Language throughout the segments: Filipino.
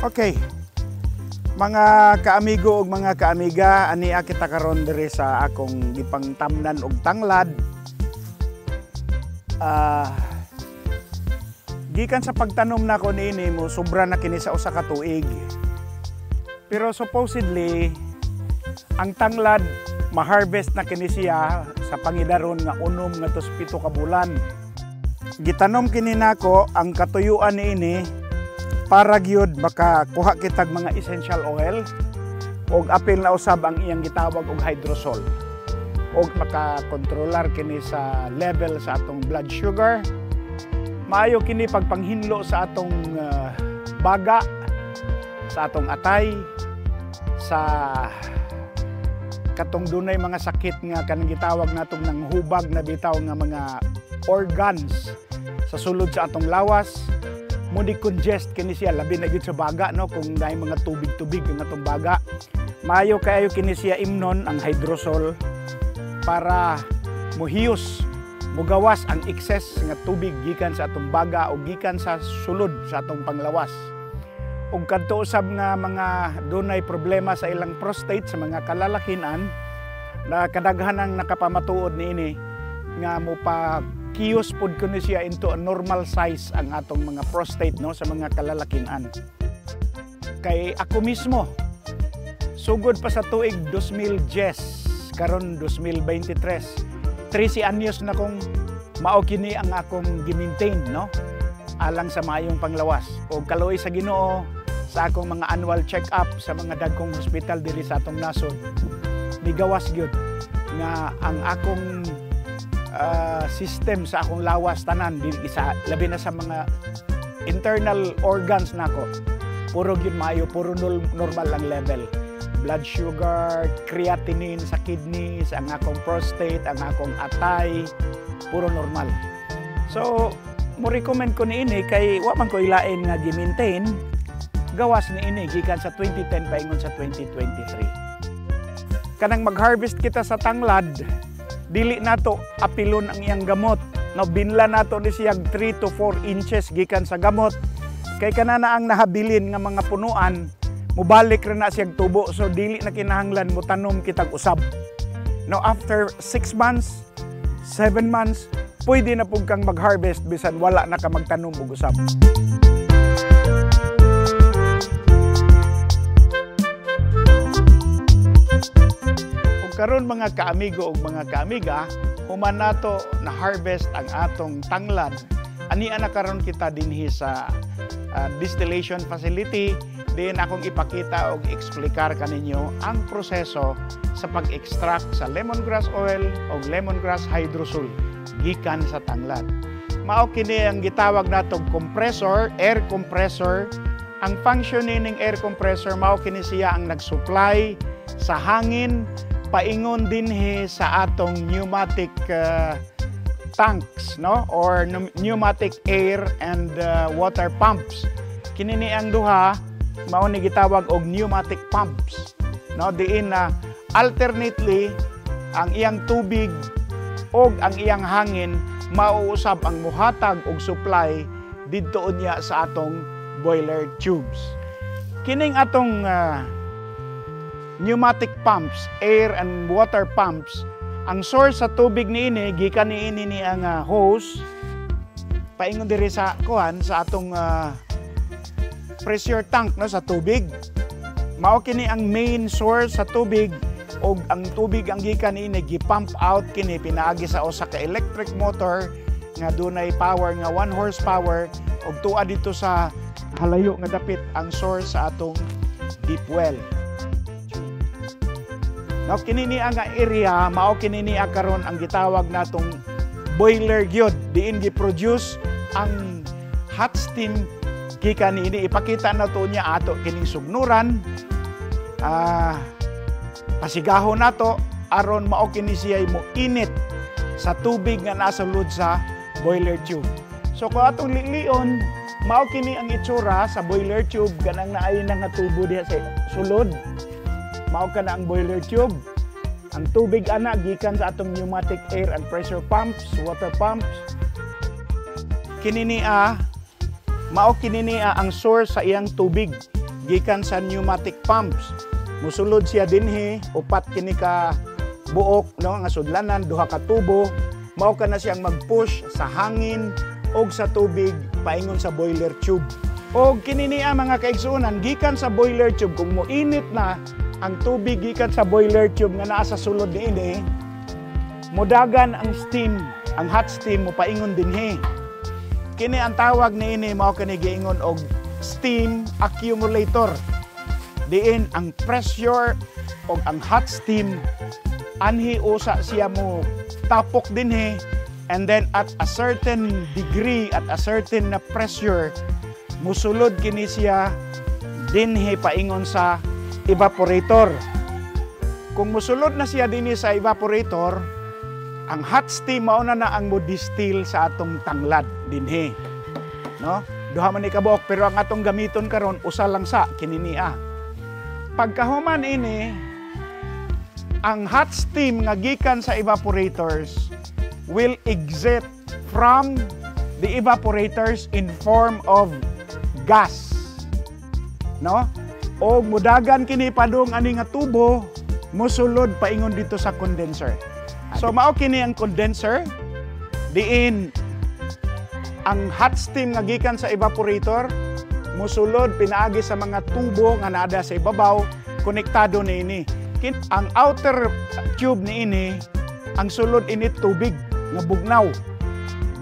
Okay, mga kaamigo ug mga kaamiga, ania kita karon diri sa akong gipangtamnan og tanglad. Gikan sa pagtanom nako niini mo sobra na kini sa usa ka tuig. Pero supposedly ang tanglad ma-harvest na kini siya sa pangidaron nga 6 ngadto 7 ka bulan. Gitanom kini nako ang katuyuan niini para gyud baka kuha kitag mga essential oil og apil na usab ang iyang gitawag og hydrosol og makakontrolar kini sa level sa atong blood sugar. Maayo kini pagpanghinlo sa atong baga, sa atong atay, sa katong dunay mga sakit nga kanang gitawag natong nang hubag na bitaw nga mga organs sa sulod sa atong lawas. Mo di-congest kini siya labi na gyud sa baga no kung naay mga tubig-tubig ang atong baga. Maayo kaayo kini siya imnon ang hydrosol para mohiyos, mogawas ang excess nga tubig gikan sa atong baga o gikan sa sulod sa atong panglawas. Ug kadto usab nga mga dunay problema sa ilang prostate sa mga kalalakinan na kadaghanang nakapamatuod niini nga mo pa kiyos pod kuno siya into a normal size ang atong mga prostate no sa mga kalalakinan. Kay ako mismo sugod pa sa tuig 2010 karon 2023 13 anyos na kong mao kini ang akong gi-maintain no alang sa maayong panglawas. Og kaluoy sa Ginoo sa akong mga annual check-up sa mga dagkong hospital diri sa atong nasod, migawas gyud nga ang akong system sa akong lawas tanan isa labi na sa mga internal organs nako puro gyud maayo, puro normal ang level. Blood sugar, creatinine sa kidneys, ang akong prostate, ang akong atay, puro normal. So mo recommend ko niini kay wa man ko ilain nga gi-maintain gawas niini gikan sa 2010 paingon sa 2023. Kanang mag-harvest kita sa tanglad, dili nato apilon ang iyang gamot. No, binla nato ni siyang 3 to 4 inches gikan sa gamot. Kay kanana ang nahabilin nga mga punuan, mubalik ra na siyang tubo. So dili na kinahanglan mo tanom kitag usab. No, after 6 months, 7 months, pwede na pug kang mag-harvest bisan wala na ka magtanom og usab. Karon mga kaamigo ug mga kaamiga, human nato na harvest ang atong tanglad. Ani ana karon kita dinhi sa distillation facility. Din akong ipakita og eksplikar kaninyo ang proseso sa pag-extract sa lemongrass oil o lemongrass hydrosol gikan sa tanglad. Mao kini ang gitawag natong compressor, air compressor. Ang function ning air compressor mao kini siya ang nagsupply sa hangin paingon dinhi sa atong pneumatic tanks no or pneumatic air and water pumps. Kini ni ang duha mao ni gitawag og pneumatic pumps no diin na alternately ang iyang tubig og ang iyang hangin mauusab ang muhatag og supply didto unya sa atong boiler tubes. Kining atong pneumatic pumps, air and water pumps, ang source sa tubig niini gikan niini ni ang hose paingon diri sa kuan sa atong pressure tank no sa tubig. Mao kini ang main source sa tubig og ang tubig ang gikan niini gi-pump out kini pinaagi sa usa ka electric motor nga dunay power nga 1 horsepower og tuwa dito sa halayo nga dapit ang source sa atong deep well. Now, kinini ang area, mao kinini karon ang gitawag natong boiler gyud. Diin gi-produce ang hot steam gikan niini. Ipakita na to niya ato kining sugnuran. Pasigahon nato aron mao kini siya mo init sa tubig nga nasa lud sa boiler tube. So kung atong lilion, mao kini ang itsura sa boiler tube kanang naay nga tubo diha sa sulod. Mao kana ang boiler tube. Ang tubig ana gikan sa atong pneumatic air and pressure pumps, water pumps. Kini mao kini ang source sa iyang tubig. gikan sa pneumatic pumps. Musulod siya dinhi, upat kini ka buok no nga sudlanan, duha ka tubo, mao ka na siyang mag-push sa hangin og sa tubig paingon sa boiler tube. Og kini niya mga kaigsuonan, gikan sa boiler tube kung moinit na ang tubig gikan sa boiler tube nga naa sa sulod niini, modagan ang steam, ang hot steam mo paingon dinhi. Kini ang tawag niini mao kani giingon og steam accumulator. Diin ang pressure o ang hot steam anhi usa siya mo tapok dinhi, and then at a certain degree, at a certain na pressure, musulod kini siya dinhi paingon sa evaporator. Kung musulod na siya dinhi sa evaporator, ang hot steam mao na ang mo-distill sa atong tanglad dinhi. No? Duha man ni kabuok, pero ang atong gamiton karon usa lang sa kini niya. Pagkahuman ini, ang hot steam nga gikan sa evaporators will exit from the evaporators in form of gas. No? O mudagan kini padung ani nga tubo, musulod paingon dito sa condenser. So mao kini ang condenser, diin ang hot steam nga gikan sa evaporator musulod pinaagi sa mga tubo nga naa sa ibabaw, konektado niini. Ang outer tube niini, ang sulod ini tubig nga bugnaw.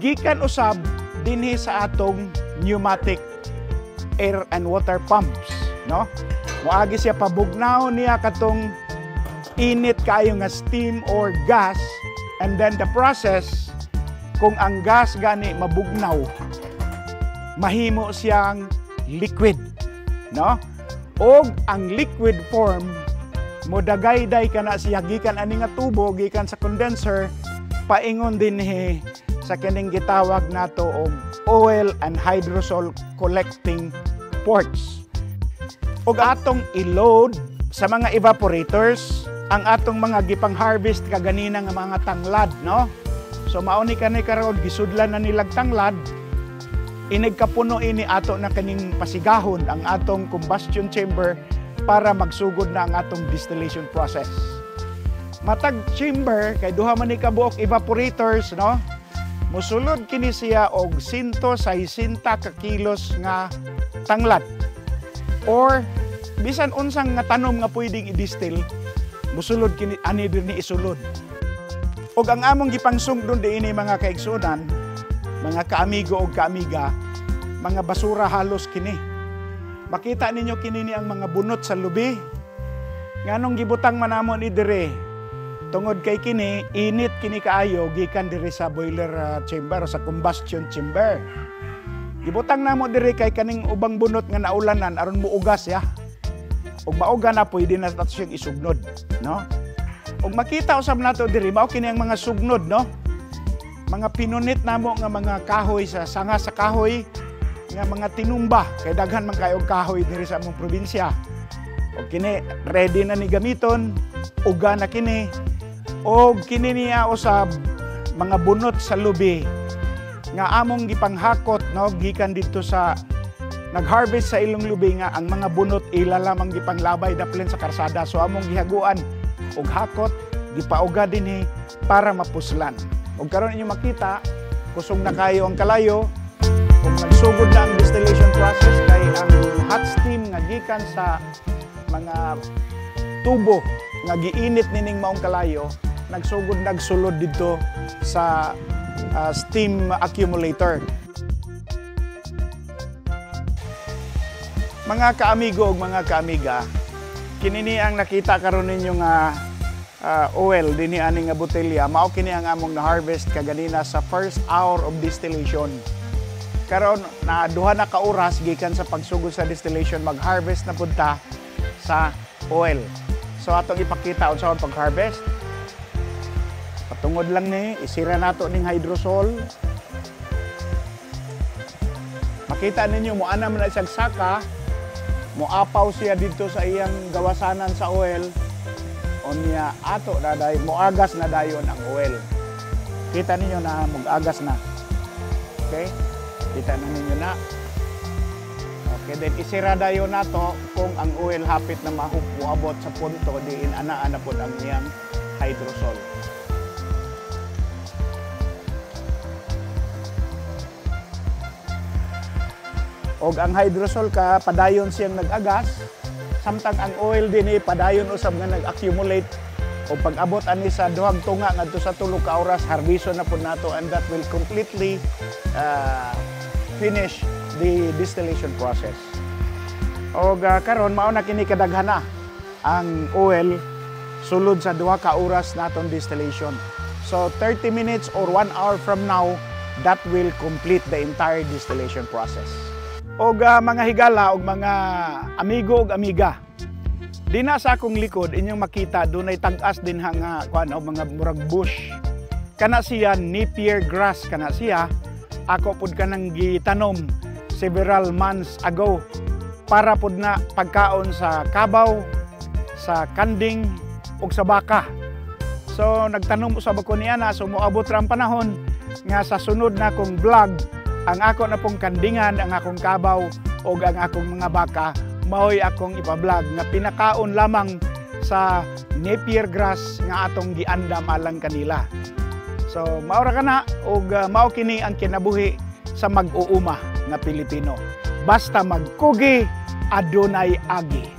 Gikan usab dinhi sa atong pneumatic air and water pumps, no? Moagi siya pabugnaw niya katong init kayo nga steam or gas, and then the process, kung ang gas gani mabugnaw, mahimo siyang liquid, no? Og ang liquid form modagayday kana siya gikan ani nga tubo, gikan sa condenser paingon dinhi sa kining gitawag nato og oil and hydrosol collecting ports. Og atong i-load sa mga evaporators ang atong mga gipang harvest kaganina nga mga tanglad, no? So mao ni kanay karon gisudlan na nilag tanglad, inig kapuno ini ato na kaning pasigahon ang atong combustion chamber para magsugod na ang atong distillation process. Matag chamber kay duha man ni kabuok evaporators, no? Musulod kini siya og 160 ka kilos nga tanglad. Or bisan unsang nga tanom nga pwedeng i-distill, musulod kini ani dinhi isulod. Og ang among gipangsugdon diini mga kaigsunan, mga kaamigo o kaamiga, mga basura halos kini. Makita ninyo kini ni ang mga bunot sa lubi. Nganong gibutang manamon ni dire. Tungod kay kini, init kini kaayo gikan dire sa boiler chamber o sa combustion chamber. Gibutang namo dire kay kaning ubang bunot nga naulanan aron muugas ya. Og mauga na pwede na nato siyang isugnod, no? Og makita usab nato diri mao kini ang mga sugnod, no? Mga pinunit namo nga mga kahoy sa sanga sa kahoy nga mga tinumba kay daghan man kayo kahoy diri sa among probinsya. Og kini ready na ni gamiton, uga na kini. Og kini niya usab mga bunot sa lubi nga among gipanghakot, no, gikan dito sa nag-harvest sa ilong lubi nga ang mga bunot ila lamang gipanglabay daplin sa karsada. So among gihaguan og hakot, gipauga dinhi para mapuslan. Og karon inyo makita, kusog na kayo ang kalayo. Kung nagsugod na ang distillation process kay ang hot steam nga gikan sa mga tubo nga giinit nining maong kalayo, nagsulod dito sa steam accumulator. Mga kaamigo ug mga kaamiga, kini ang nakita karon ninyo nga oil dinhi ani nga botelya, mao kini ang among na-harvest kaganina sa first hour of distillation. Karon na duha na ka oras gikan sa pagsugod sa distillation, mag-harvest na punta sa oil. So atong ipakita unsa ang pag-harvest. Patungod lang ni isira nato ning hydrosol. Makita ninyo mo ana man siyang saka, moapaw siya dito sa iyang gawasanan sa oil. Onya ato na dayon, moagas na dayon ang oil. Kita ninyo na mag-agas na. Okay? Kita na ninyo na. Okay, then isira dayon nato kung ang oil hapit na mahuabot sa punto diin anaa na pod ang iyang hydrosol. Og ang hydrosol ka padayon siyang nag-agas, samtang ang oil dinhi padayon usab nga nag-accumulate. O pag-abot ani sa duhang tunga ngadto sa 3 ka oras, harbison na pod nato, and that will completely finish the distillation process. O karon mao na kini kadaghana ang oil sulod sa 2 ka oras naton distillation. So 30 minutes or 1 hour from now, that will complete the entire distillation process. O mga higala o mga amigo o amiga, di na sa akong likod inyong makita dunay tag-as din nga mga murag bush. Kana siya Napier grass kana siya. Ako pud kanang gitanom several months ago para pud na pagkaon sa kabaw, sa kanding ug sa baka. So nagtanom usab ako niya na so moabot ra ang panahon nga sa sunod na akong vlog ang ako na pong kandingan, ang akong kabaw ug ang akong mga baka maoy akong ipa-vlog nga pinakaon lamang sa Napier grass nga atong giandam alang kanila. So maura kana ug mao kini ang kinabuhi sa mag-uuma nga Pilipino. Basta magkugi adunay agi.